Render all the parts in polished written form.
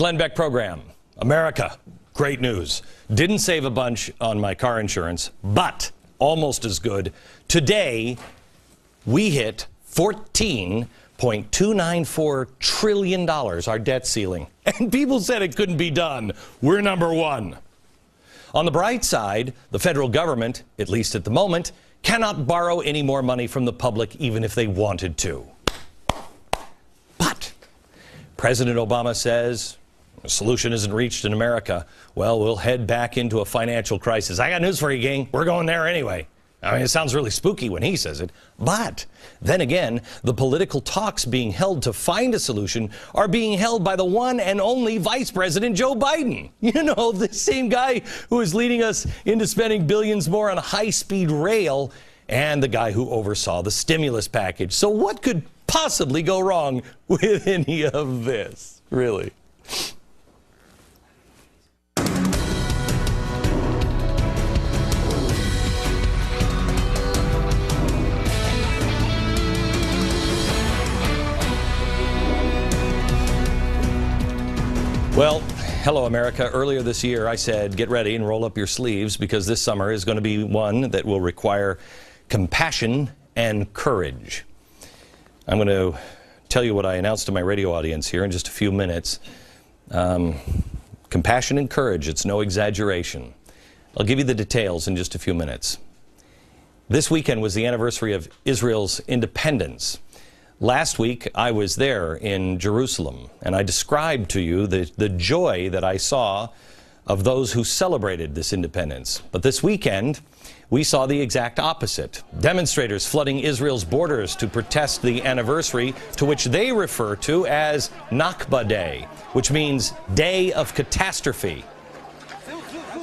Glenn Beck program. America, great news. Didn't save a bunch on my car insurance, but almost as good. Today, we hit $14.294 trillion, our debt ceiling. And people said it couldn't be done. We're number one. On the bright side, the federal government, at least at the moment, cannot borrow any more money from the public even if they wanted to. But President Obama says a solution isn't reached in America. Well, we'll head back into a financial crisis. I got news for you, gang. We're going there anyway. I mean, it sounds really spooky when he says it. But then again, the political talks being held to find a solution are being held by the one and only Vice President Joe Biden. You know, the same guy who is leading us into spending billions more on high-speed rail, and the guy who oversaw the stimulus package. So what could possibly go wrong with any of this, really? Well, hello, America. Earlier this year, I said, get ready and roll up your sleeves because this summer is going to be one that will require compassion and courage. I'm going to tell you what I announced to my radio audience here in just a few minutes. Compassion and courage, it's no exaggeration. I'll give you the details in just a few minutes. This weekend was the anniversary of Israel's independence. Last week, I was there in Jerusalem, and I described to you the joy that I saw of those who celebrated this independence. But this weekend, we saw the exact opposite. Demonstrators flooding Israel's borders to protest the anniversary, to which they refer to as Nakba Day, which means Day of Catastrophe.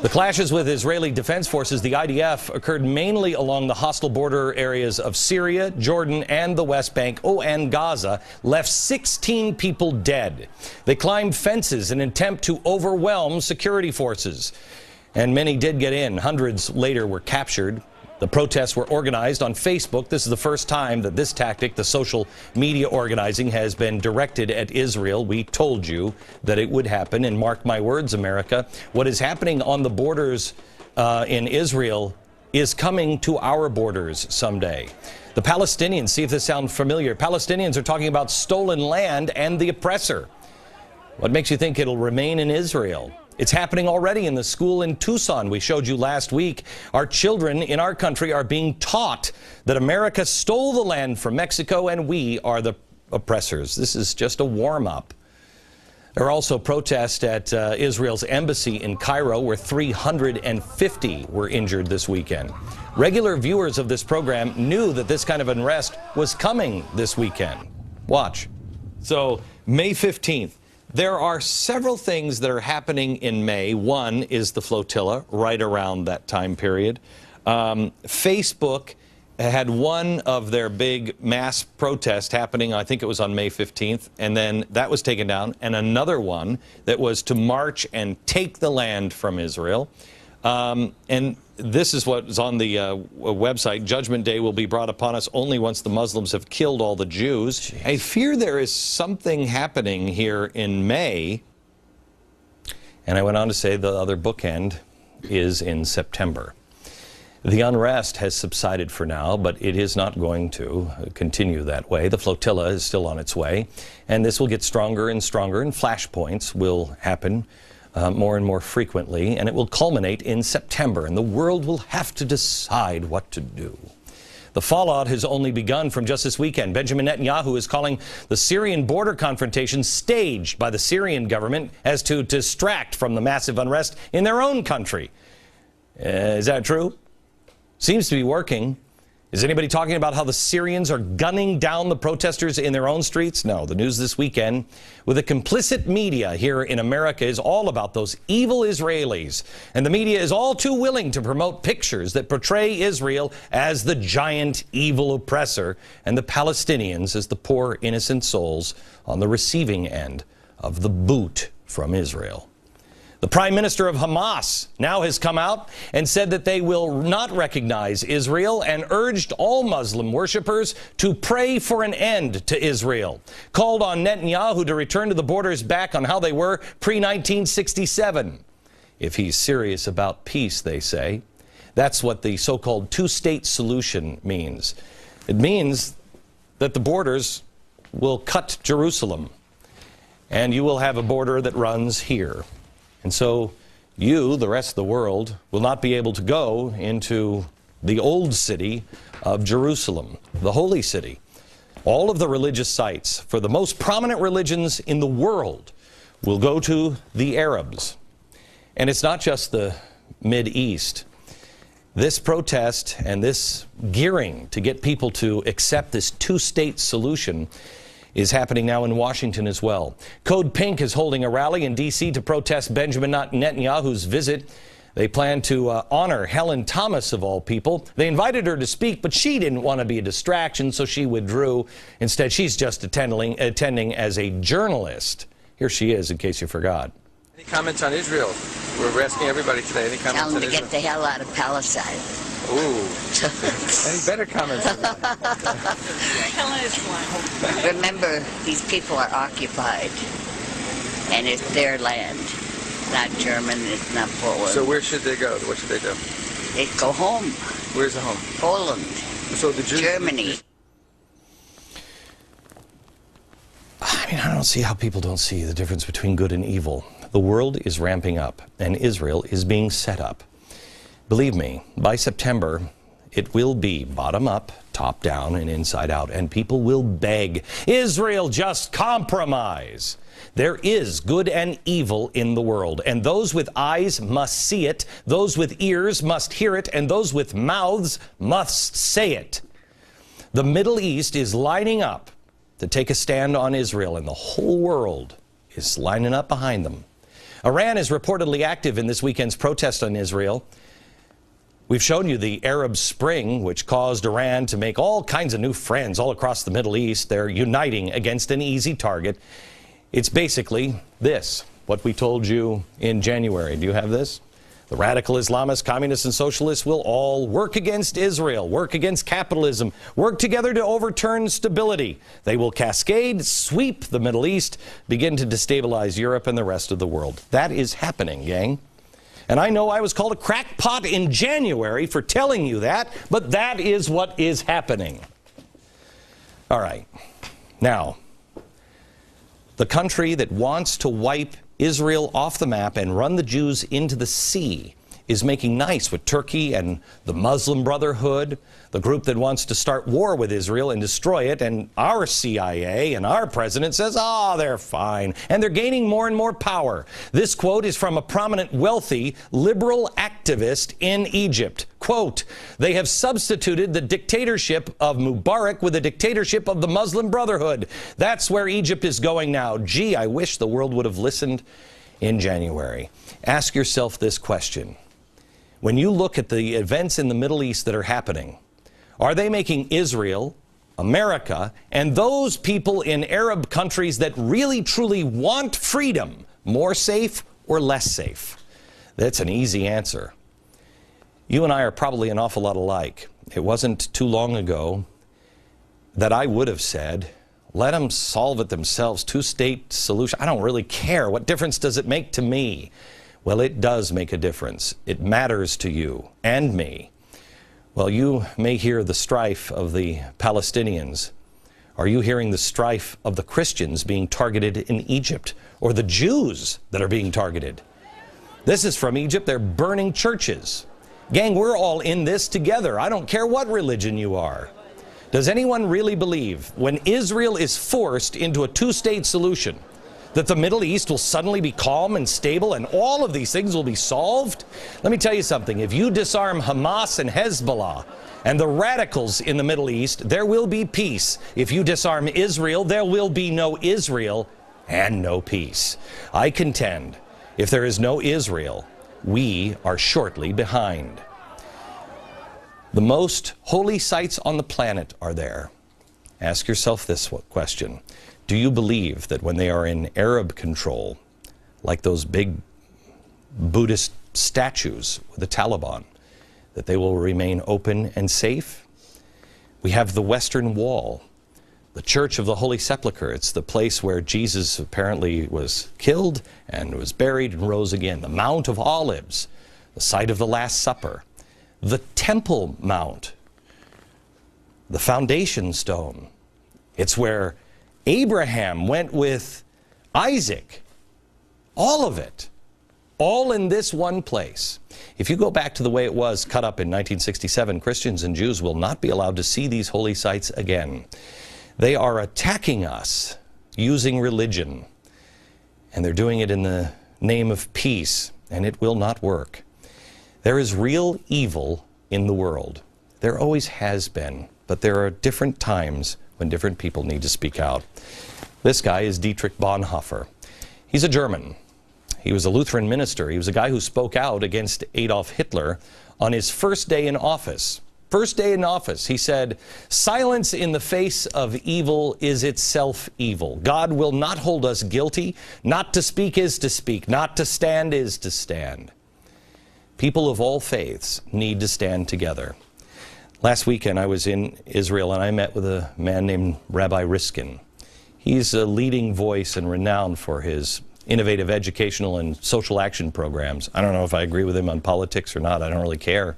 The clashes with Israeli Defense Forces, the IDF, occurred mainly along the hostile border areas of Syria, Jordan, and the West Bank, and Gaza, left 16 people dead. They climbed fences in an attempt to overwhelm security forces, and many did get in. Hundreds later were captured. The protests were organized on Facebook. This is the first time that this tactic, the social media organizing, has been directed at Israel. We told you that it would happen, and mark my words, America, what is happening on the borders in Israel is coming to our borders someday. The Palestinians, see if this sounds familiar, Palestinians are talking about stolen land and the oppressor. What makes you think it'll remain in Israel? It's happening already in the school in Tucson. We showed you last week. Our children in our country are being taught that America stole the land from Mexico and we are the oppressors. This is just a warm-up. There are also protests at Israel's embassy in Cairo, where 350 were injured this weekend. Regular viewers of this program knew that this kind of unrest was coming this weekend. Watch. So, May 15th. There are several things that are happening in May. One is the flotilla, right around that time period. Facebook had one of their big mass protests happening, I think it was on May 15th, and then that was taken down, and another one that was to march and take the land from Israel. And this is what is on the website. Judgment Day will be brought upon us only once the Muslims have killed all the Jews. Jeez. I fear there is something happening here in May. And I went on to say the other bookend is in September. The unrest has subsided for now, but it is not going to continue that way. The flotilla is still on its way, and this will get stronger and stronger, and flashpoints will happen more and more frequently, and it will culminate in September, and the world will have to decide what to do. The fallout has only begun from just this weekend. Benjamin Netanyahu is calling the Syrian border confrontation staged by the Syrian government as to distract from the massive unrest in their own country. Is that true? Seems to be working. Is anybody talking about how the Syrians are gunning down the protesters in their own streets? No, the news this weekend with the complicit media here in America is all about those evil Israelis. And the media is all too willing to promote pictures that portray Israel as the giant evil oppressor and the Palestinians as the poor innocent souls on the receiving end of the boot from Israel. The prime minister of Hamas now has come out and said that they will not recognize Israel and urged all Muslim worshippers to pray for an end to Israel. Called on Netanyahu to return to the borders back on how they were pre-1967. If he's serious about peace, they say. That's what the so-called two-state solution means. It means that the borders will cut Jerusalem, and you will have a border that runs here. And so you, the rest of the world, will not be able to go into the old city of Jerusalem, the holy city. All of the religious sites for the most prominent religions in the world will go to the Arabs. And it's not just the Mideast. This protest and this gearing to get people to accept this two-state solution is happening now in Washington as well. Code Pink is holding a rally in D.C. to protest Benjamin Netanyahu's visit. They plan to honor Helen Thomas, of all people. They invited her to speak, but she didn't want to be a distraction, so she withdrew. Instead, she's just attending as a journalist. Here she is, in case you forgot. Any comments on Israel? We're asking everybody today. Any comments Tell them on to Israel? get the hell out of Palestine. Ooh. Any better comments on that? Helen is one. Remember, these people are occupied, and it's their land. It's not German, it's not Poland. So where should they go? What should they do? They go home. Where's the home? Poland. So the Jews. Germany. I don't see how people don't see the difference between good and evil. The world is ramping up, and Israel is being set up. Believe me, by September, it will be bottom up, top down, and inside out, and people will beg, Israel, just compromise. There is good and evil in the world, and those with eyes must see it, those with ears must hear it, and those with mouths must say it. The Middle East is lining up to take a stand on Israel, and the whole world is lining up behind them. Iran is reportedly active in this weekend's protest on Israel. We've shown you the Arab Spring, which caused Iran to make all kinds of new friends all across the Middle East. They're uniting against an easy target. It's basically this, what we told you in January. Do you have this? The radical Islamists, communists, and socialists will all work against Israel, work against capitalism, work together to overturn stability. They will cascade, sweep the Middle East, begin to destabilize Europe and the rest of the world. That is happening, gang. And I know I was called a crackpot in January for telling you that, but that is what is happening. All right. Now, the country that wants to wipe Israel off the map and run the Jews into the sea is making nice with Turkey and the Muslim Brotherhood, the group that wants to start war with Israel and destroy it, and our CIA and our president says, they're fine, and they're gaining more and more power. This quote is from a prominent, wealthy, liberal activist in Egypt. Quote, they have substituted the dictatorship of Mubarak with the dictatorship of the Muslim Brotherhood. That's where Egypt is going now. Gee, I wish the world would have listened in January. Ask yourself this question. When you look at the events in the Middle East that are happening, are they making Israel, America, and those people in Arab countries that really truly want freedom more safe or less safe? That's an easy answer. You and I are probably an awful lot alike. It wasn't too long ago that I would have said, let them solve it themselves, two-state solution. I don't really care. What difference does it make to me? Well, it does make a difference. It matters to you and me. Well, you may hear the strife of the Palestinians. Are you hearing the strife of the Christians being targeted in Egypt, or the Jews that are being targeted? This is from Egypt. They're burning churches. Gang, we're all in this together. I don't care what religion you are. Does anyone really believe when Israel is forced into a two-state solution that the Middle East will suddenly be calm and stable and all of these things will be solved? Let me tell you something. If you disarm Hamas and Hezbollah and the radicals in the Middle East, there will be peace. If you disarm Israel, there will be no Israel and no peace. I contend, if there is no Israel, we are shortly behind. The most holy sites on the planet are there. Ask yourself this question. Do you believe that when they are in Arab control, like those big Buddhist statues with the Taliban, that they will remain open and safe. We have the Western Wall, the Church of the Holy Sepulchre. It's the place where Jesus apparently was killed and was buried and rose again. The Mount of Olives, the site of the Last Supper. The Temple Mount, the foundation stone. It's where Abraham went with Isaac. All of it. All in this one place. If you go back to the way it was cut up in 1967, Christians and Jews will not be allowed to see these holy sites again. They are attacking us using religion, and they're doing it in the name of peace, and it will not work. There is real evil in the world. There always has been, but there are different times when different people need to speak out. This guy is Dietrich Bonhoeffer. He's a German. He was a Lutheran minister. He was a guy who spoke out against Adolf Hitler on his first day in office. First day in office, he said, "Silence in the face of evil is itself evil. God will not hold us guilty. Not to speak is to speak. Not to stand is to stand." People of all faiths need to stand together. Last weekend, I was in Israel, and I met with a man named Rabbi Riskin. He's a leading voice and renowned for his innovative educational and social action programs. I don't know if I agree with him on politics or not. I don't really care.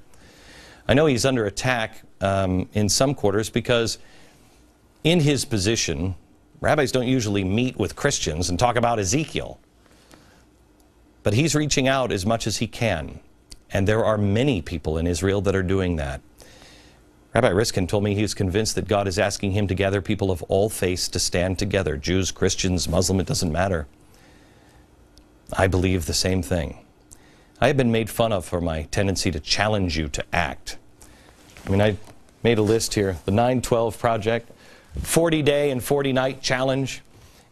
I know he's under attack in some quarters because in his position, rabbis don't usually meet with Christians and talk about Ezekiel. But he's reaching out as much as he can. And there are many people in Israel that are doing that. Rabbi Riskin told me he was convinced that God is asking him to gather people of all faiths to stand together. Jews, Christians, Muslim, it doesn't matter. I believe the same thing. I have been made fun of for my tendency to challenge you to act. I mean, I made a list here. The 9/12 Project, 40-day and 40-night challenge.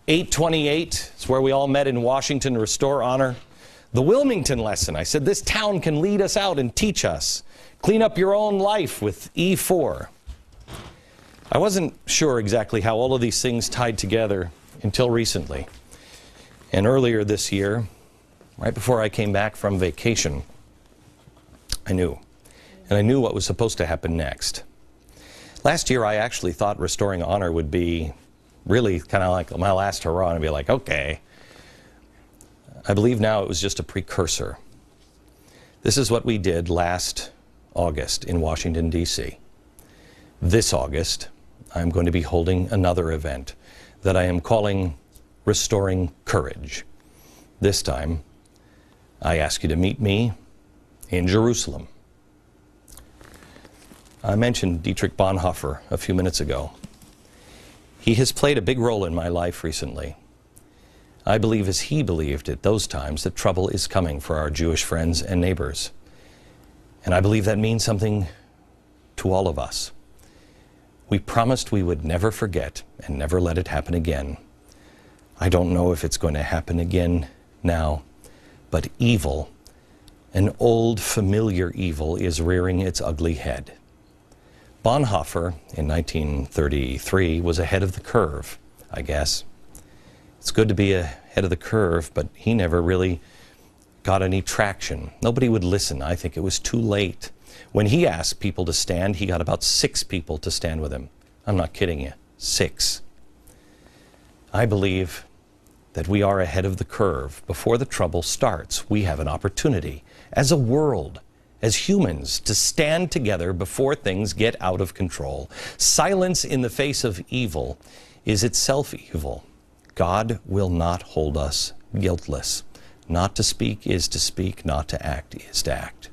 8/28, it's where we all met in Washington to restore honor. The Wilmington lesson, I said this town can lead us out and teach us. Clean up your own life with E4. I wasn't sure exactly how all of these things tied together until recently. And earlier this year, right before I came back from vacation, I knew. And I knew what was supposed to happen next. Last year, I actually thought restoring honor would be really kind of like my last hurrah, and I'd be like, okay. I believe now it was just a precursor. This is what we did last August in Washington, D.C. This August, I'm going to be holding another event that I am calling Restoring Courage. This time, I ask you to meet me in Jerusalem. I mentioned Dietrich Bonhoeffer a few minutes ago. He has played a big role in my life recently. I believe, as he believed at those times, that trouble is coming for our Jewish friends and neighbors. And I believe that means something to all of us. We promised we would never forget and never let it happen again. I don't know if it's going to happen again now, but evil, an old familiar evil, is rearing its ugly head. Bonhoeffer, in 1933, was ahead of the curve, I guess. It's good to be ahead of the curve, but he never really got any traction. Nobody would listen. I think it was too late. When he asked people to stand, he got about 6 people to stand with him. I'm not kidding you. 6. I believe that we are ahead of the curve. Before the trouble starts, we have an opportunity as a world, as humans, to stand together before things get out of control. Silence in the face of evil is itself evil. God will not hold us guiltless. Not to speak is to speak, not to act is to act.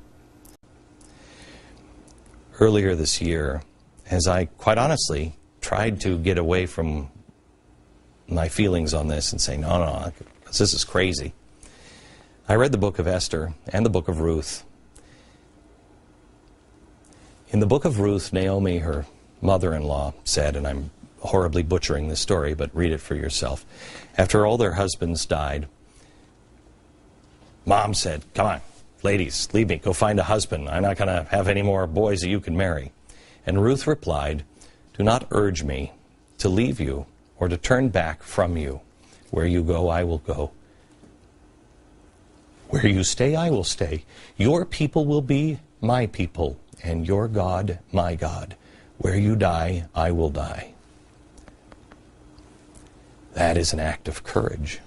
Earlier this year, as I quite honestly tried to get away from my feelings on this and say, no, this is crazy, I read the book of Esther and the book of Ruth. In the book of Ruth, Naomi, her mother-in-law, said, and I'm horribly butchering this story, but read it for yourself. After all their husbands died, Mom said, come on, ladies, leave me, go find a husband. I'm not going to have any more boys that you can marry. And Ruth replied, do not urge me to leave you or to turn back from you. Where you go, I will go. Where Where you stay, I will stay. Your people will be my people, and your God, my God. Where you die, I will die. That is an act of courage.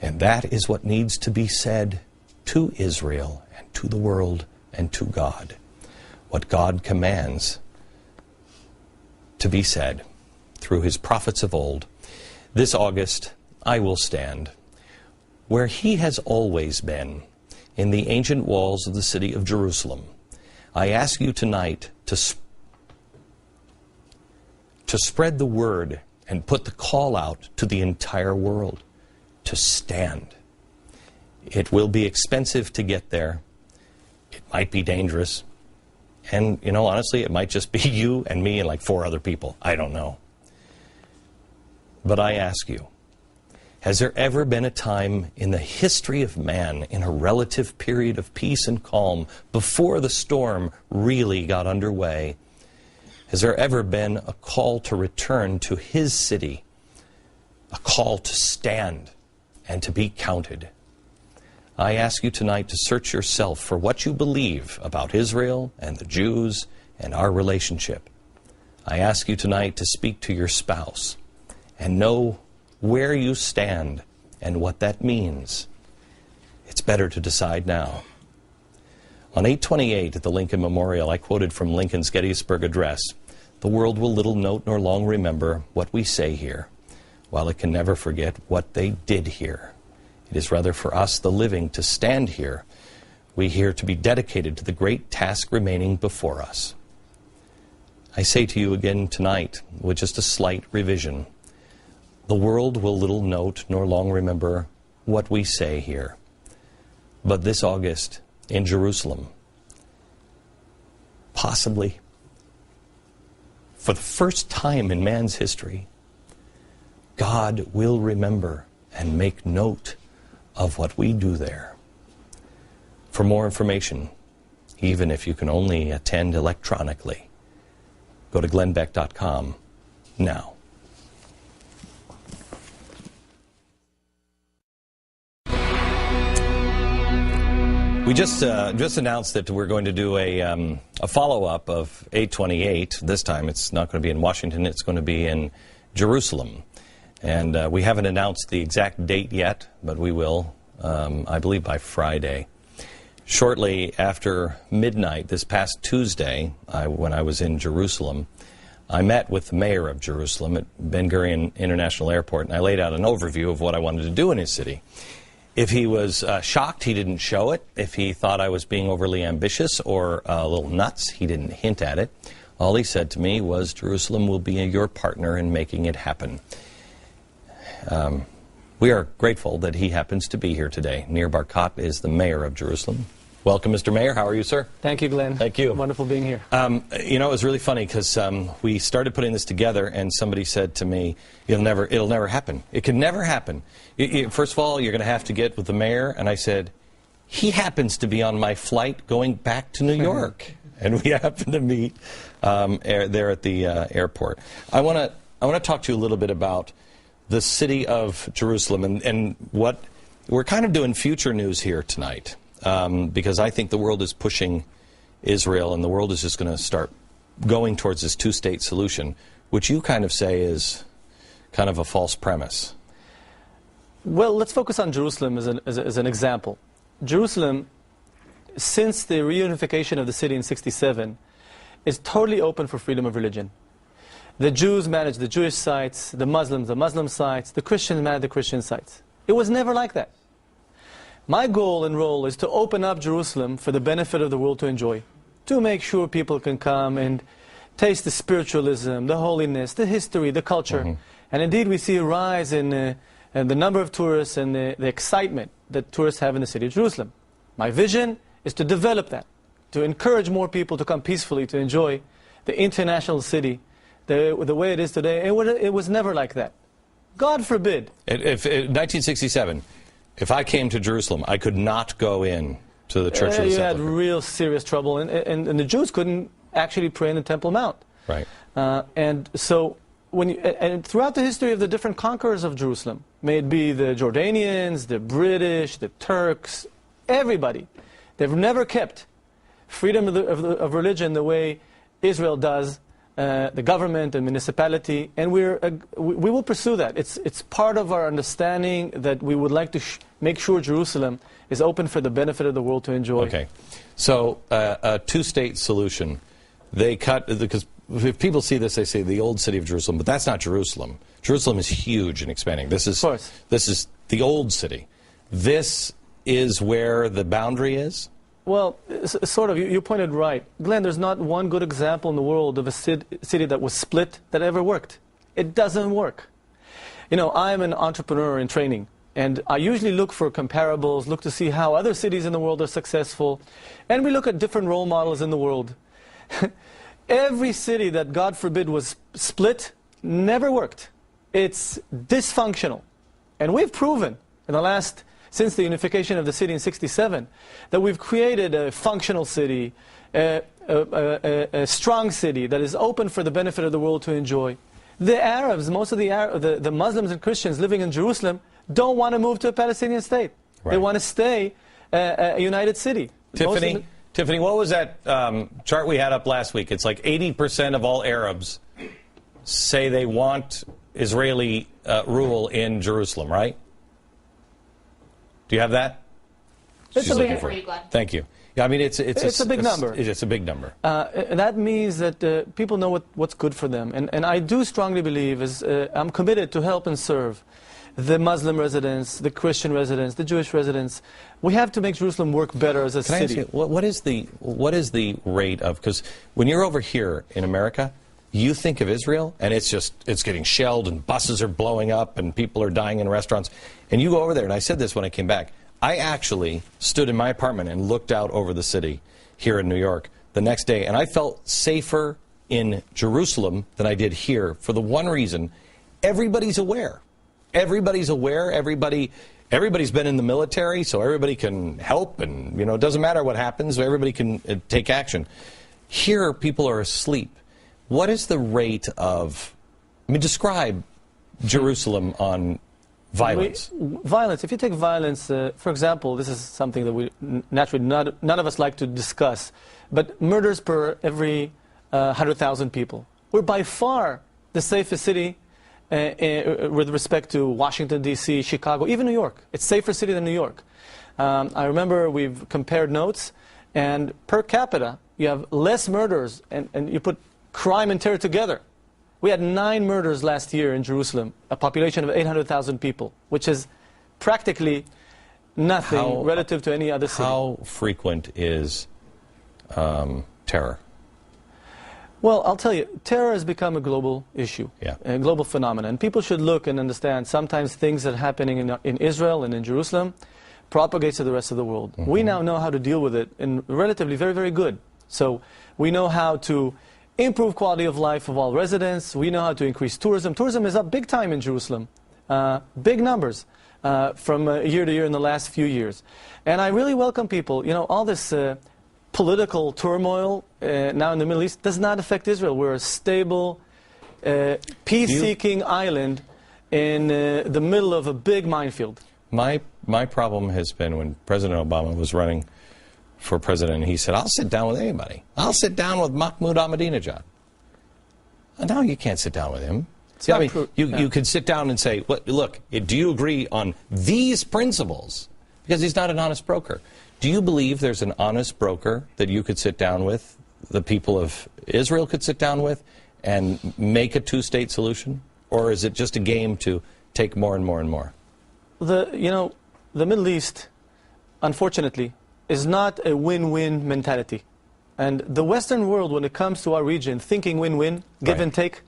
And that is what needs to be said to Israel and to the world and to God. What God commands to be said through his prophets of old. This August, I will stand where he has always been, in the ancient walls of the city of Jerusalem. I ask you tonight to spread the word and put the call out to the entire world to stand. It will be expensive to get there. It might be dangerous. And, you know, honestly, it might just be you and me and like 4 other people. I don't know. But I ask you, has there ever been a time in the history of man, in a relative period of peace and calm, before the storm really got underway, has there ever been a call to return to his city, a call to stand and to be counted? I ask you tonight to search yourself for what you believe about Israel and the Jews and our relationship. I ask you tonight to speak to your spouse and know where you stand and what that means. It's better to decide now. On 8/28 at the Lincoln Memorial, I quoted from Lincoln's Gettysburg Address, "The world will little note nor long remember what we say here, while it can never forget what they did here. It is rather for us, the living, to stand here. We here to be dedicated to the great task remaining before us." I say to you again tonight, with just a slight revision, the world will little note nor long remember what we say here. But this August in Jerusalem, possibly for the first time in man's history, God will remember and make note of what we do there. For more information, even if you can only attend electronically, go to glennbeck.com now. We just announced that we're going to do a follow-up of 8/28. This time it's not going to be in Washington, it's going to be in Jerusalem. And we haven't announced the exact date yet, but we will, I believe, by Friday. Shortly after midnight this past Tuesday, when I was in Jerusalem, I met with the mayor of Jerusalem at Ben Gurion International Airport, and I laid out an overview of what I wanted to do in his city. If he was shocked, he didn't show it. If he thought I was being overly ambitious or a little nuts, he didn't hint at it. All he said to me was, "Jerusalem will be your partner in making it happen." We are grateful that he happens to be here today. Nir Barkat is the mayor of Jerusalem. Welcome, Mr. Mayor. How are you, sir? Thank you, Glenn. Thank you. Wonderful being here. You know, it was really funny because we started putting this together, and somebody said to me, it'll never happen. It can never happen. First of all, you're going to have to get with the mayor. And I said, he happens to be on my flight going back to New York. And we happened to meet there at the airport. I want to talk to you a little bit about the city of Jerusalem and what we're kind of doing future news here tonight. Because I think the world is pushing Israel, and the world is just going to start going towards this two-state solution, which you kind of say is kind of a false premise. Well, let's focus on Jerusalem as an example. Jerusalem, since the reunification of the city in '67, is totally open for freedom of religion. The Jews manage the Jewish sites, the Muslim sites, the Christians manage the Christian sites. It was never like that. My goal and role is to open up Jerusalem for the benefit of the world to enjoy, to make sure people can come and taste the spiritualism, the holiness, the history, the culture. And indeed, we see a rise in the number of tourists and the excitement that tourists have in the city of Jerusalem. My vision is to develop that, to encourage more people to come peacefully to enjoy the international city the way it is today. It was never like that. God forbid. If 1967... If I came to Jerusalem, I could not go in to the Church of the Sepulchre. You had real serious trouble, and the Jews couldn't actually pray in the Temple Mount. Right. And so, and throughout the history of the different conquerors of Jerusalem, may it be the Jordanians, the British, the Turks, everybody. They've never kept freedom of religion the way Israel does, the government and municipality, and we will pursue that. It's part of our understanding that we would like to make sure Jerusalem is open for the benefit of the world to enjoy. Okay. So a two-state solution, they cut, because if people see this, they say the old city of Jerusalem, but that's not Jerusalem. Jerusalem is huge and expanding. This is the old city. This is where the boundary is? Well, sort of. You pointed right. Glenn, there's not one good example in the world of a city that was split that ever worked. It doesn't work. You know, I'm an entrepreneur in training, and I usually look for comparables, look to see how other cities in the world are successful, and we look at different role models in the world. Every city that, God forbid, was split never worked. It's dysfunctional. And we've proven in the last, since the unification of the city in '67, that we've created a functional city, a strong city that is open for the benefit of the world to enjoy. The Arabs, most of the Muslims and Christians living in Jerusalem don't want to move to a Palestinian state. Right. They want to stay a united city. Tiffany, what was that chart we had up last week? It's like 80% of all Arabs say they want Israeli rule in Jerusalem, right? Do you have that? It's a big for you, Glenn. Thank you. Yeah, I mean, it's a big number. It's a big number. And that means that people know what's good for them. And I do strongly believe, I'm committed to help and serve the Muslim residents, the Christian residents, the Jewish residents. We have to make Jerusalem work better as a city. Can I ask you, what is the rate of, because when you're over here in America, you think of Israel, and it's getting shelled, and buses are blowing up, and people are dying in restaurants. And you go over there, and I said this when I came back, I actually stood in my apartment and looked out over the city here in New York the next day, and I felt safer in Jerusalem than I did here for the one reason: everybody's aware. Everybody's aware. Everybody's been in the military, so everybody can help, and it doesn't matter what happens. Everybody can take action. Here, people are asleep. What is the rate of? describe Jerusalem on violence. Violence. If you take violence, for example, this is something that we naturally none of us like to discuss, but murders per every 100,000 people. We're by far the safest city with respect to Washington, D.C., Chicago, even New York. It's a safer city than New York. I remember we've compared notes, and per capita, you have less murders, and you put crime and terror together. We had 9 murders last year in Jerusalem, a population of 800,000 people, which is practically nothing relative to any other city. How frequent is terror? Well, I'll tell you, terror has become a global issue, a global phenomenon. And people should look and understand sometimes things that are happening in Israel and in Jerusalem propagates to the rest of the world. Mm-hmm. We now know how to deal with it, and relatively very, very good. So we know how to improve quality of life of all residents. We know how to increase tourism. Tourism is up big time in Jerusalem, big numbers from year to year in the last few years. And I really welcome people. All this political turmoil now in the Middle East does not affect Israel. We're a stable, peace-seeking island in the middle of a big minefield. My problem has been when President Obama was running for president, he said, I'll sit down with anybody. I'll sit down with Mahmoud Ahmadinejad. And now you can't sit down with him. You could sit down and say, look, do you agree on these principles? Because he's not an honest broker. Do you believe there's an honest broker that you could sit down with, the people of Israel could sit down with, and make a two-state solution? Or is it just a game to take more and more and more? The Middle East, unfortunately, is not a win-win mentality. And the Western world, when it comes to our region, thinking win-win, give and take,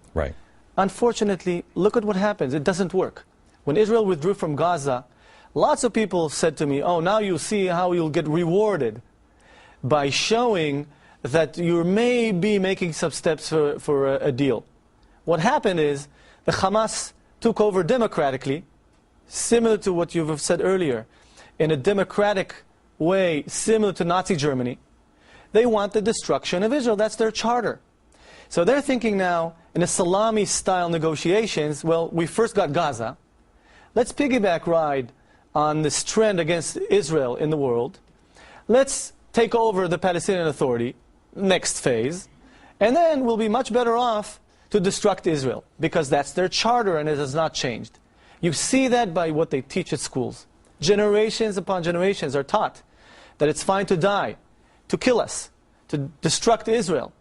unfortunately, look at what happens. It doesn't work. When Israel withdrew from Gaza, lots of people said to me, oh, now you see how you'll get rewarded by showing that you may be making some steps for a deal. What happened is the Hamas took over democratically, similar to what you've said earlier, in a democratic way similar to Nazi Germany. They want the destruction of Israel. That's their charter. So they're thinking now in a salami-style negotiations, well, we first got Gaza. Let's piggyback ride on this trend against Israel in the world. let's take over the Palestinian Authority, next phase, and then we'll be much better off to destruct Israel, because that's their charter and it has not changed. You see that by what they teach at schools. Generations upon generations are taught that it's fine to die, to kill us, to destruct Israel.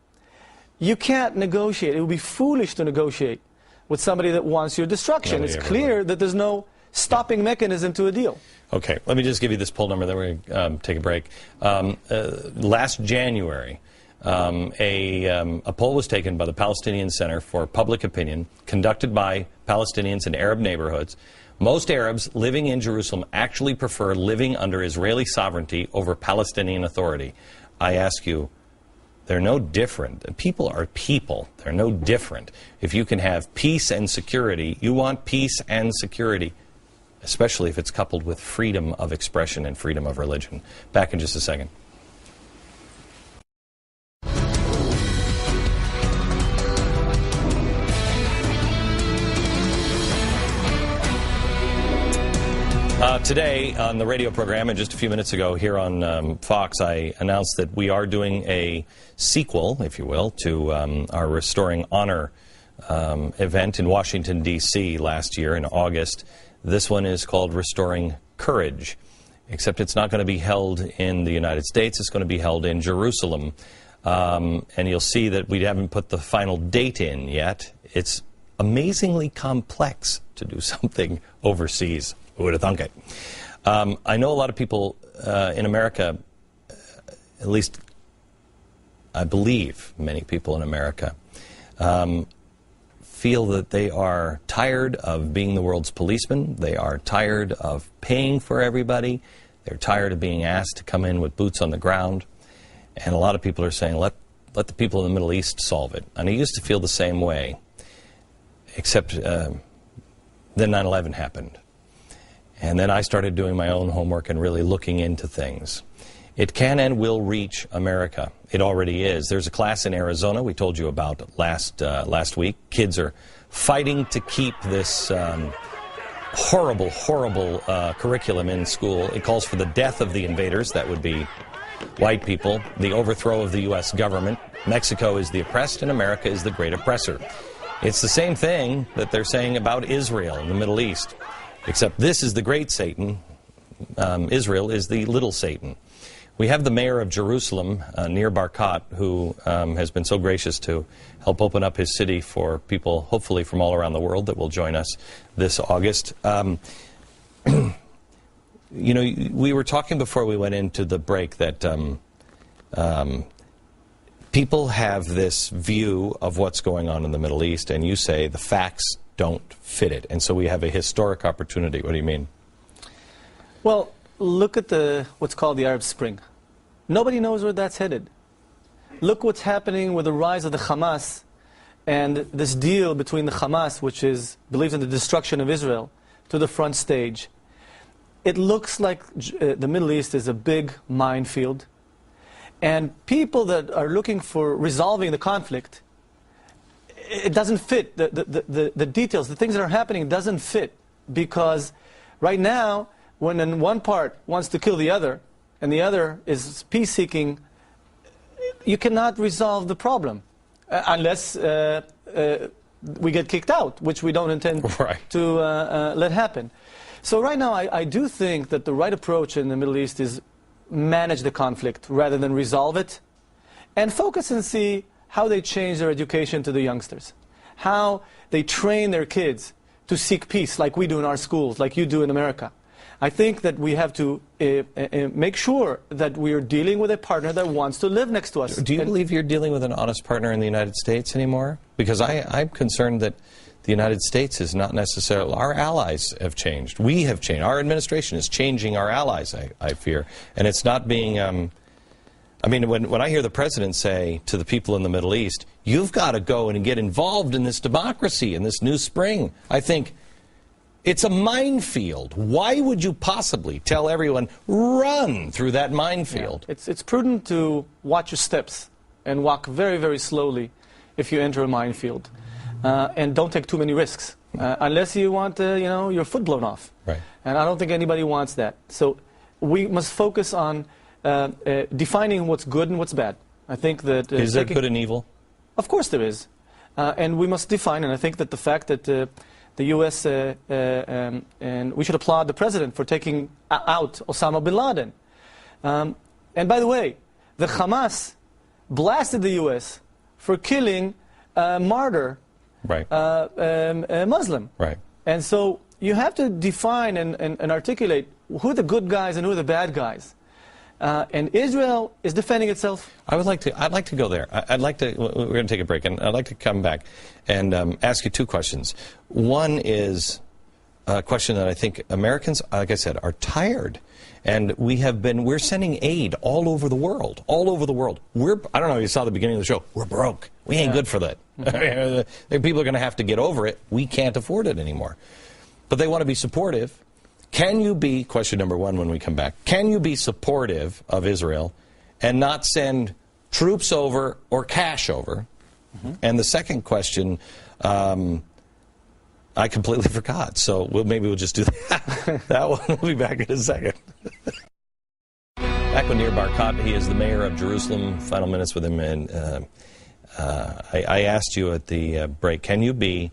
You can't negotiate. It would be foolish to negotiate with somebody that wants your destruction. It's clear that there's no stopping mechanism to a deal. Okay, let me just give you this poll number, then we're going to take a break. Last January, a poll was taken by the Palestinian Center for Public Opinion, conducted by Palestinians in Arab neighborhoods. Most Arabs living in Jerusalem actually prefer living under Israeli sovereignty over Palestinian authority. I ask you, they're no different. People are people. They're no different. If you can have peace and security, you want peace and security, especially if it's coupled with freedom of expression and freedom of religion. Back in just a second. Today on the radio program, and just a few minutes ago here on Fox, I announced that we are doing a sequel, if you will, to our Restoring Honor event in Washington, D.C. last year in August. This one is called Restoring Courage, except it's not going to be held in the United States. It's going to be held in Jerusalem. And you'll see that we haven't put the final date in yet. It's amazingly complex to do something overseas. Who would have thunk it? I know a lot of people in America, at least I believe many people in America, feel that they are tired of being the world's policeman. They are tired of paying for everybody. They're tired of being asked to come in with boots on the ground. And a lot of people are saying, let the people in the Middle East solve it. And I used to feel the same way, except then 9/11 happened. And then I started doing my own homework and really looking into things. It can and will reach America. It already is. There's a class in Arizona we told you about last week. Kids are fighting to keep this horrible curriculum in school. It calls for the death of the invaders. That would be white people. The overthrow of the U.S. government. Mexico is the oppressed and America is the great oppressor. It's the same thing that they're saying about Israel in the Middle East. Except this is the great Satan. Israel is the little Satan. We have the mayor of Jerusalem, Nir Barkat, who has been so gracious to help open up his city for people, hopefully from all around the world, that will join us this August. You know, we were talking before we went into the break that people have this view of what's going on in the Middle East, and you say the facts don't fit it. And so we have a historic opportunity. What do you mean? Well, look at what's called the Arab Spring. Nobody knows where that's headed. Look what's happening with the rise of the Hamas and this deal between the Hamas, which believes in the destruction of Israel, to the front stage. It looks like the Middle East is a big minefield. And people that are looking for resolving the conflict, it doesn't fit. The details, the things that are happening doesn't fit, because right now, when one part wants to kill the other and the other is peace-seeking, you cannot resolve the problem unless we get kicked out, which we don't intend to let happen. So right now, I do think that the right approach in the Middle East is manage the conflict rather than resolve it, and focus and see how they change their education to the youngsters, how they train their kids to seek peace like we do in our schools, like you do in America. I think that we have to make sure that we are dealing with a partner that wants to live next to us. Do you believe you're dealing with an honest partner in the United States anymore? Because I'm concerned that the United States is not necessarily, our allies have changed. We have changed. Our administration is changing our allies, I fear. And it's not being, I mean, when I hear the president say to the people in the Middle East, you've got to go and get involved in this democracy, in this new spring, I think, it's a minefield. Why would you possibly tell everyone, run through that minefield? Yeah. It's prudent to watch your steps and walk very, very slowly if you enter a minefield. And don't take too many risks, unless you want, your foot blown off. Right. And I don't think anybody wants that. So we must focus on defining what's good and what's bad. I think that is there good and evil? Of course there is, and we must define. And I think that the fact that the U.S. And we should applaud the president for taking out Osama bin Laden. And by the way, the Hamas blasted the U.S. for killing a martyr, right, a Muslim. Right. And so you have to define and articulate who are the good guys and who are the bad guys. And Israel is defending itself. I'd like to go there. We're going to take a break, and I'd like to come back and ask you two questions. One is a question that I think Americans, like I said, are tired. And we're sending aid all over the world, I don't know if you saw the beginning of the show, we're broke. We ain't good for that. People are going to have to get over it. We can't afford it anymore. But they want to be supportive. Can you be, question number one when we come back, can you be supportive of Israel and not send troops over or cash over? And the second question, I completely forgot, so maybe we'll just do that. That one. We'll be back in a second. Back with Nir Barkat. He is the mayor of Jerusalem. Final minutes with him. And I asked you at the break, can you be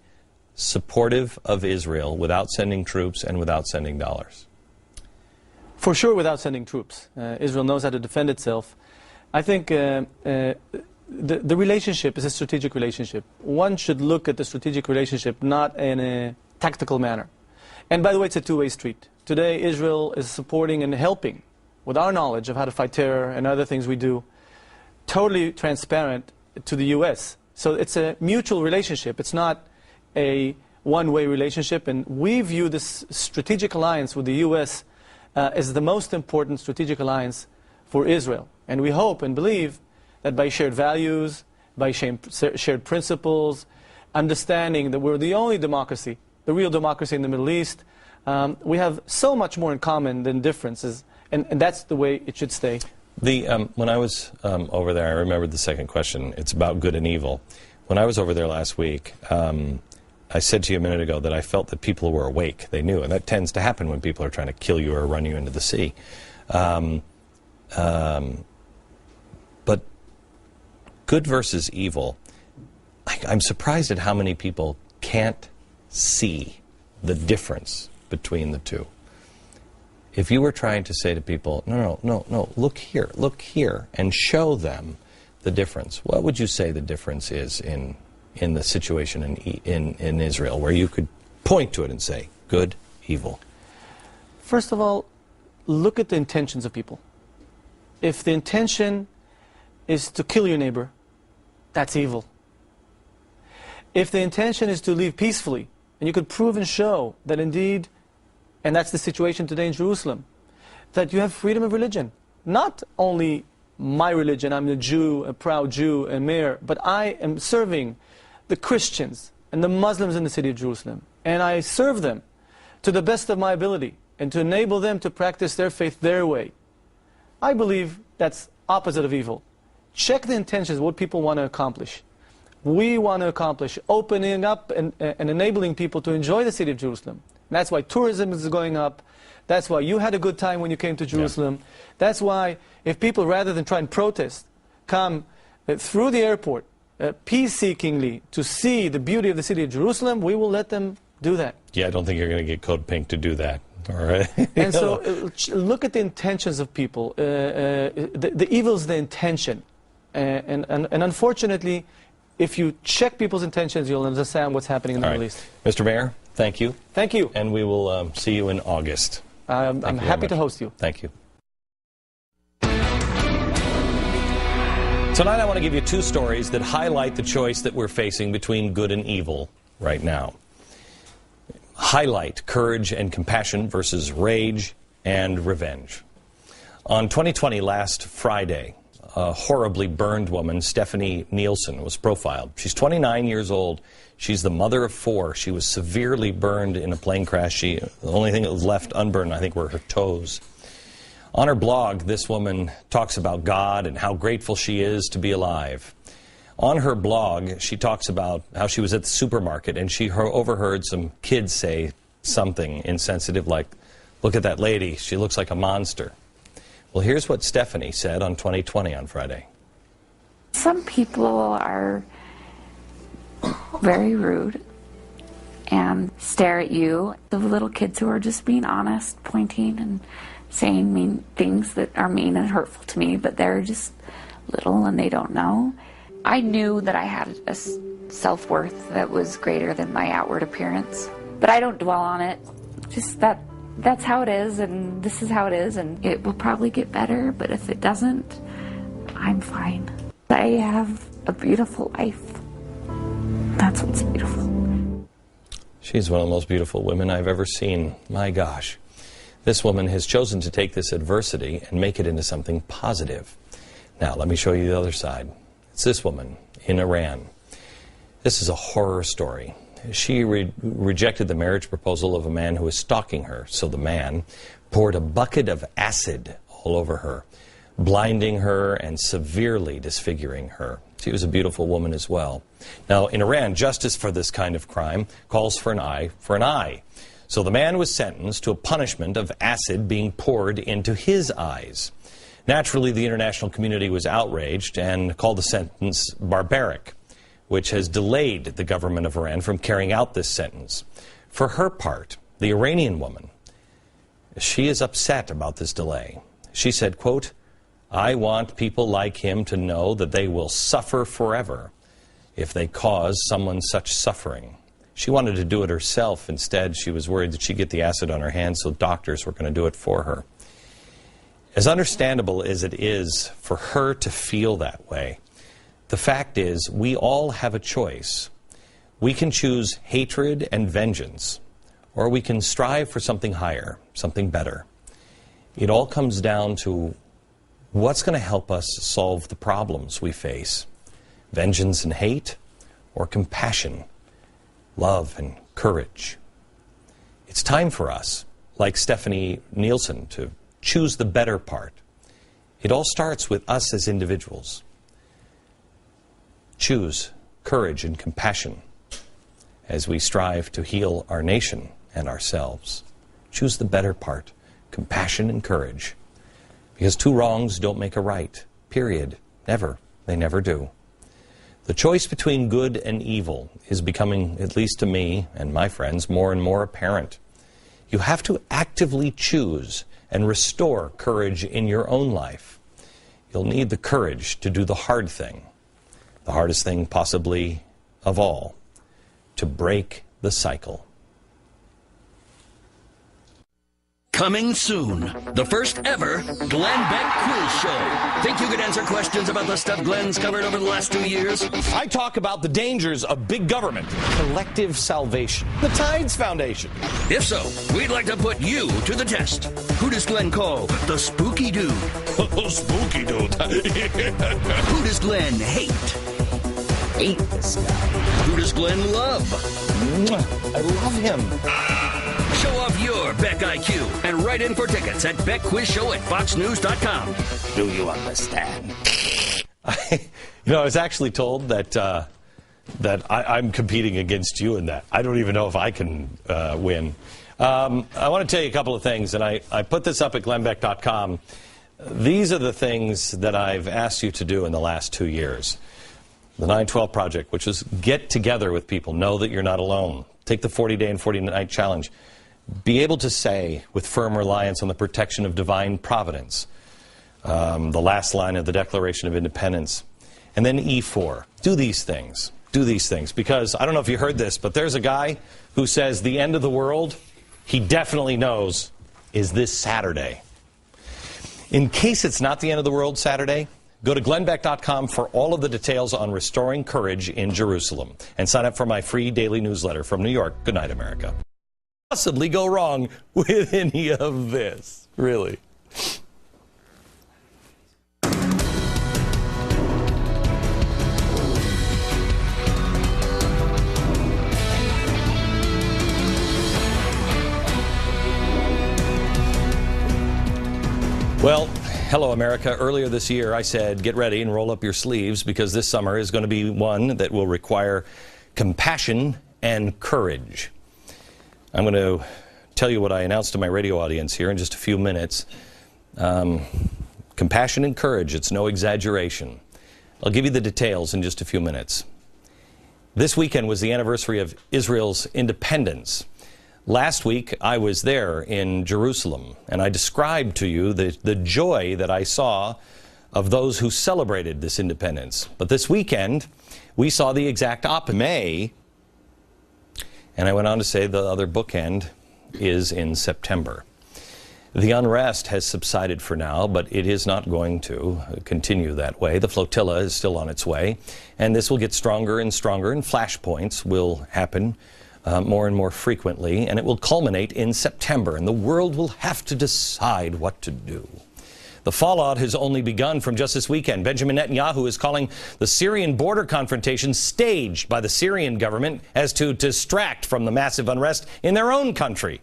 supportive of Israel without sending troops and without sending dollars? For sure, without sending troops. Israel knows how to defend itself. I think the relationship is a strategic relationship. One should look at the strategic relationship not in a tactical manner. And by the way, it's a two-way street. Today, Israel is supporting and helping, with our knowledge of how to fight terror and other things we do, totally transparent to the U.S. So it's a mutual relationship. It's not a one-way relationship. And we view this strategic alliance with the U.S. As the most important strategic alliance for Israel. And we hope and believe that by shared values, by shared principles, understanding that we're the only democracy, the real democracy in the Middle East, we have so much more in common than differences, and that's the way it should stay. When I was over there, I remembered the second question. It's about good and evil. When I was over there last week, I said to you a minute ago that I felt that people were awake. They knew, and that tends to happen when people are trying to kill you or run you into the sea. But good versus evil, I'm surprised at how many people can't see the difference between the two. If you were trying to say to people, no, look here, and show them the difference, what would you say the difference is in the situation in Israel, where you could point to it and say, good, evil? First of all, look at the intentions of people. If the intention is to kill your neighbor, that's evil. If the intention is to live peacefully, and you could prove and show that indeed, and that's the situation today in Jerusalem, that you have freedom of religion. Not only my religion, I'm a Jew, a proud Jew, a mayor, but I am serving the Christians and the Muslims in the city of Jerusalem. And I serve them to the best of my ability and to enable them to practice their faith their way. I believe that's opposite of evil. Check the intentions, what people want to accomplish. We want to accomplish opening up and enabling people to enjoy the city of Jerusalem. That's why tourism is going up. That's why you had a good time when you came to Jerusalem. Yeah. That's why if people, rather than try and protest, come through the airport peace-seekingly to see the beauty of the city of Jerusalem, we will let them do that. Yeah, I don't think you're going to get Code Pink to do that. All right. And so look at the intentions of people. The evil is the intention. And unfortunately, if you check people's intentions, you'll understand what's happening in the Middle East. Mr. Mayor, thank you. Thank you. And we will see you in August. I'm happy to host you. Thank you. Tonight I want to give you two stories that highlight the choice that we're facing between good and evil right now. Highlight courage and compassion versus rage and revenge. On 2020, last Friday, a horribly burned woman, Stephanie Nielsen, was profiled. She's 29 years old. She's the mother of 4. She was severely burned in a plane crash. The only thing that was left unburned, I think, were her toes. On her blog, this woman talks about God and how grateful she is to be alive. On her blog, she talks about how she was at the supermarket and she overheard some kids say something insensitive like, "Look at that lady, she looks like a monster." Well, here's what Stephanie said on 2020 on Friday. Some people are very rude and stare at you. The little kids who are just being honest, pointing and saying mean things that are mean and hurtful to me, but they're just little and they don't know. I knew that I had a self-worth that was greater than my outward appearance, but I don't dwell on it. Just that's how it is, and this is how it is, and it will probably get better, but if it doesn't, I'm fine. I have a beautiful life. That's what's beautiful. She's one of the most beautiful women I've ever seen. My gosh. This woman has chosen to take this adversity and make it into something positive. Now, let me show you the other side. It's this woman in Iran. This is a horror story. She rejected the marriage proposal of a man who was stalking her, so the man poured a bucket of acid all over her, blinding her and severely disfiguring her. She was a beautiful woman as well. Now, in Iran, justice for this kind of crime calls for an eye for an eye. So the man was sentenced to a punishment of acid being poured into his eyes. Naturally, the international community was outraged and called the sentence barbaric, which has delayed the government of Iran from carrying out this sentence. For her part, the Iranian woman, she is upset about this delay. She said, quote, "I want people like him to know that they will suffer forever if they cause someone such suffering." She wanted to do it herself. Instead, she was worried that she'd get the acid on her hands, so doctors were going to do it for her. As understandable as it is for her to feel that way, the fact is we all have a choice. We can choose hatred and vengeance, or we can strive for something higher, something better. It all comes down to what's going to help us solve the problems we face. Vengeance and hate, or compassion, love and courage. It's time for us, like Stephanie Nielsen, to choose the better part. It all starts with us as individuals. Choose courage and compassion as we strive to heal our nation and ourselves. Choose the better part, compassion and courage. Because two wrongs don't make a right, period. Never. They never do. The choice between good and evil is becoming, at least to me and my friends, more and more apparent. You have to actively choose and restore courage in your own life. You'll need the courage to do the hard thing, the hardest thing possibly of all, to break the cycle. Coming soon, the first ever Glenn Beck quiz show. Think you could answer questions about the stuff Glenn's covered over the last 2 years? I talk about the dangers of big government, collective salvation, the Tides Foundation. If so, we'd like to put you to the test. Who does Glenn call the spooky dude? Spooky dude. Who does Glenn hate? Hate this guy. Who does Glenn love? I love him. Show off your Beck IQ and write in for tickets at beckquizshow@foxnews.com. Do you understand? I was actually told that I'm competing against you in that. I don't even know if I can win. I want to tell you a couple of things, and I put this up at glennbeck.com. These are the things that I've asked you to do in the last 2 years. The 912 Project, which is get together with people. Know that you're not alone. Take the 40-day and 40-night challenge. Be able to say, with firm reliance on the protection of divine providence, the last line of the Declaration of Independence. And then E4. Do these things. Do these things. Because, I don't know if you heard this, but there's a guy who says the end of the world, he definitely knows, is this Saturday. In case it's not the end of the world Saturday, go to glennbeck.com for all of the details on restoring courage in Jerusalem. And sign up for my free daily newsletter from New York. Good night, America. Possibly go wrong with any of this, really. Well, hello, America. Earlier this year, I said, get ready and roll up your sleeves because this summer is going to be one that will require compassion and courage. I'm going to tell you what I announced to my radio audience here in just a few minutes. Compassion and courage, it's no exaggeration. I'll give you the details in just a few minutes. This weekend was the anniversary of Israel's independence. Last week, I was there in Jerusalem, and I described to you the joy that I saw of those who celebrated this independence. But this weekend, we saw the exact opposite. May, and I went on to say the other bookend is in September. The unrest has subsided for now, but it is not going to continue that way. The flotilla is still on its way, and this will get stronger and stronger, and flashpoints will happen more and more frequently, and it will culminate in September, and the world will have to decide what to do. The fallout has only begun from just this weekend. Benjamin Netanyahu is calling the Syrian border confrontation staged by the Syrian government as to distract from the massive unrest in their own country.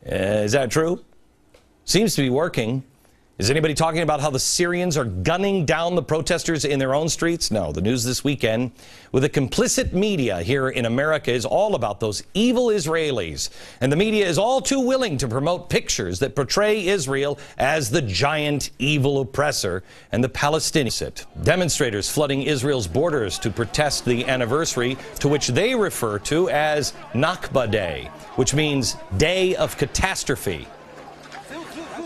Is that true? Seems to be working. Is anybody talking about how the Syrians are gunning down the protesters in their own streets? No. The news this weekend with the complicit media here in America is all about those evil Israelis. And the media is all too willing to promote pictures that portray Israel as the giant evil oppressor and the Palestinians. Demonstrators flooding Israel's borders to protest the anniversary to which they refer to as Nakba Day, which means Day of Catastrophe.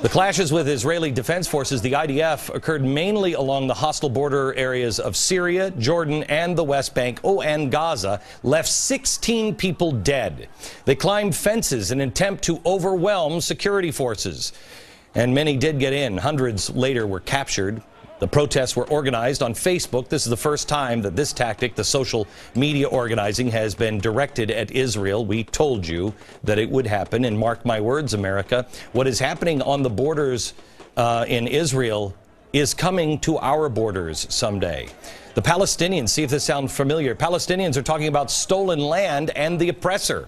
The clashes with Israeli Defense Forces, the IDF, occurred mainly along the hostile border areas of Syria, Jordan, and the West Bank, and Gaza, left 16 people dead. They climbed fences in an attempt to overwhelm security forces, and many did get in. Hundreds later were captured. The protests were organized on Facebook. This is the first time that this tactic, the social media organizing, has been directed at Israel. We told you that it would happen, and mark my words, America, what is happening on the borders in Israel is coming to our borders someday. The Palestinians, see if this sounds familiar, Palestinians are talking about stolen land and the oppressor.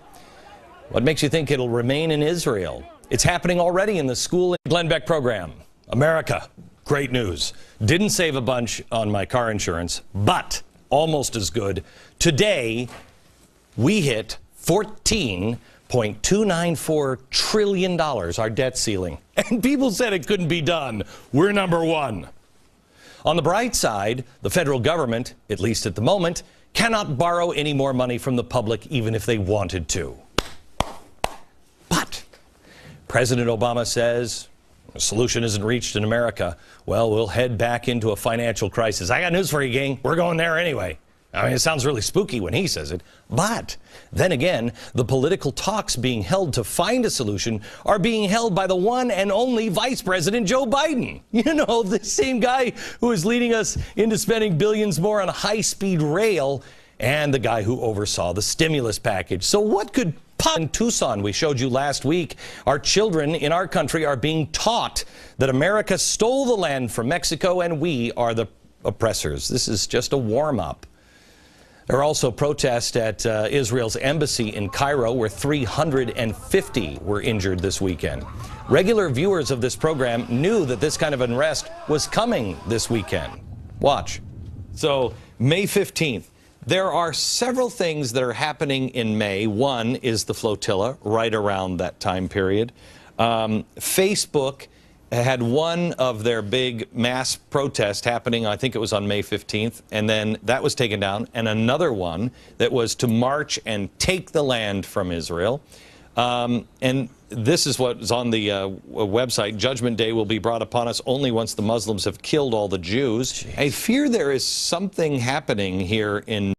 What makes you think it'll remain in Israel? It's happening already in the school and Glenn Beck program. America. Great news. Didn't save a bunch on my car insurance, but almost as good. Today, we hit $14.294 trillion, our debt ceiling. And people said it couldn't be done. We're number one. On the bright side, the federal government, at least at the moment, cannot borrow any more money from the public, even if they wanted to. But President Obama says a solution isn't reached in America. Well, we'll head back into a financial crisis. I got news for you, gang. We're going there anyway. I mean, it sounds really spooky when he says it. But then again, the political talks being held to find a solution are being held by the one and only Vice President Joe Biden. You know, the same guy who is leading us into spending billions more on high-speed rail, and the guy who oversaw the stimulus package. So what could in Tucson, we showed you last week, our children in our country are being taught that America stole the land from Mexico and we are the oppressors. This is just a warm-up. There are also protests at Israel's embassy in Cairo, where 350 were injured this weekend. Regular viewers of this program knew that this kind of unrest was coming this weekend. Watch. So, May 15th. There are several things that are happening in May. One is the flotilla, right around that time period. Facebook had one of their big mass protests happening, I think it was on May 15th, and then that was taken down, and another one that was to march and take the land from Israel. And this is what is on the website. Judgment Day will be brought upon us only once the Muslims have killed all the Jews. Jeez. I fear there is something happening here in